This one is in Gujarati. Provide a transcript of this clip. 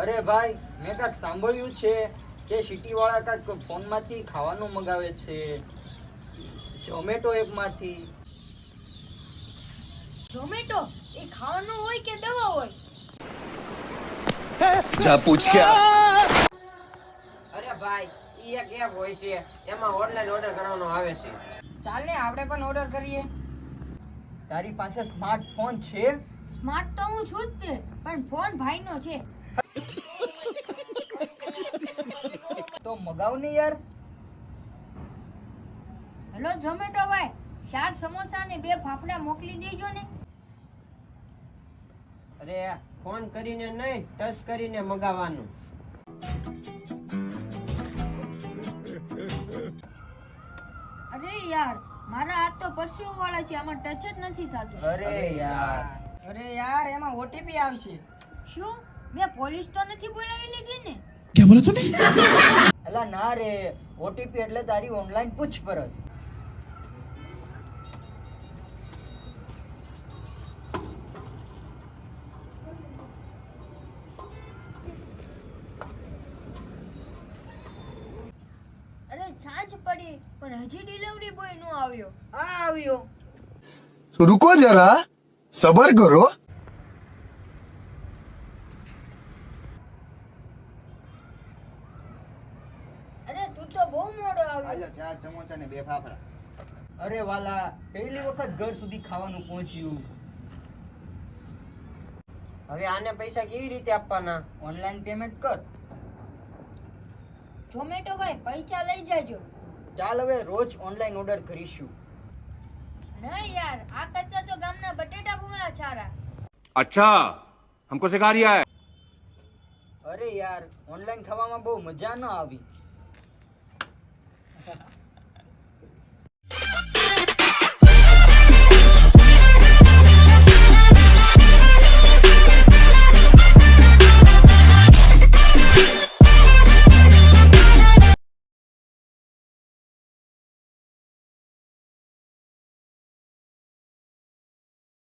અરે ભાઈ, મેં કાંઈક સાંભળ્યું છે કે સિટીવાળા કાંઈક ફોનમાંથી ખાવાનું મંગાવે છે, ઝોમેટો એપમાંથી. ઝોમેટો એ ખાવાનું હોય કે દવા હોય? જા પૂછ ક્યાં. અરે ભાઈ, ઈ એક એપ હોય છે, એમાં ઓનલાઈન ઓર્ડર કરવાનો આવે છે. ચાલ ને આપણે પણ ઓર્ડર કરીએ. તારી પાસે સ્માર્ટફોન છે? સ્માર્ટ તો હું છું જ તે, પણ ફોન ભાઈનો છે. તો મગાવ ને યાર. હેલો ઝોમેટો ભાઈ, 4 સમોસા ને 2 ફાફડા મોકલી દેજો ને. અરે ફોન કરીને નહીં, ટચ કરીને મગાવવાનું. અરે યાર, મારા હાથ તો પરસેવો વાળા છે, આમાં ટચ જ નથી થતું. અરે યાર. અરે યાર, એમાં ઓટીપી આવશે. શું? મેં પોલીસ તો નથી બોલાવી લીધી ને? અલા ના રે, ઓટીપી એટલે તારી ઓનલાઈન પૂછપરછ. અરે સાંજ પડી પણ હજી ડિલિવરી બોય નો આવ્યો. આ આવ્યો. रुको जरा सबर करो. અરે તું તો બહુ મોડો આવ્યો. 4 સમોસા ને 2 ફાફડા. અરે વાલા, પહેલી વખત ઘર સુધી ખાવાનું પહોંચ્યું. હવે આને પૈસા કેવી રીતે આપવાના? ઓનલાઈન પેમેન્ટ કર. ઝોમેટો ભાઈ, પૈસા લઈ જાજો. ચાલ હવે રોજ ઓનલાઈન ઓર્ડર કરીશું. નહીં યાર, આ કરતા તો ગામના બટેટા ભૂંગળા સારા. अच्छा हमको सिखा रिया है. અરે યાર, ઓનલાઈન ખાવામાં બહુ મજા ન આવી.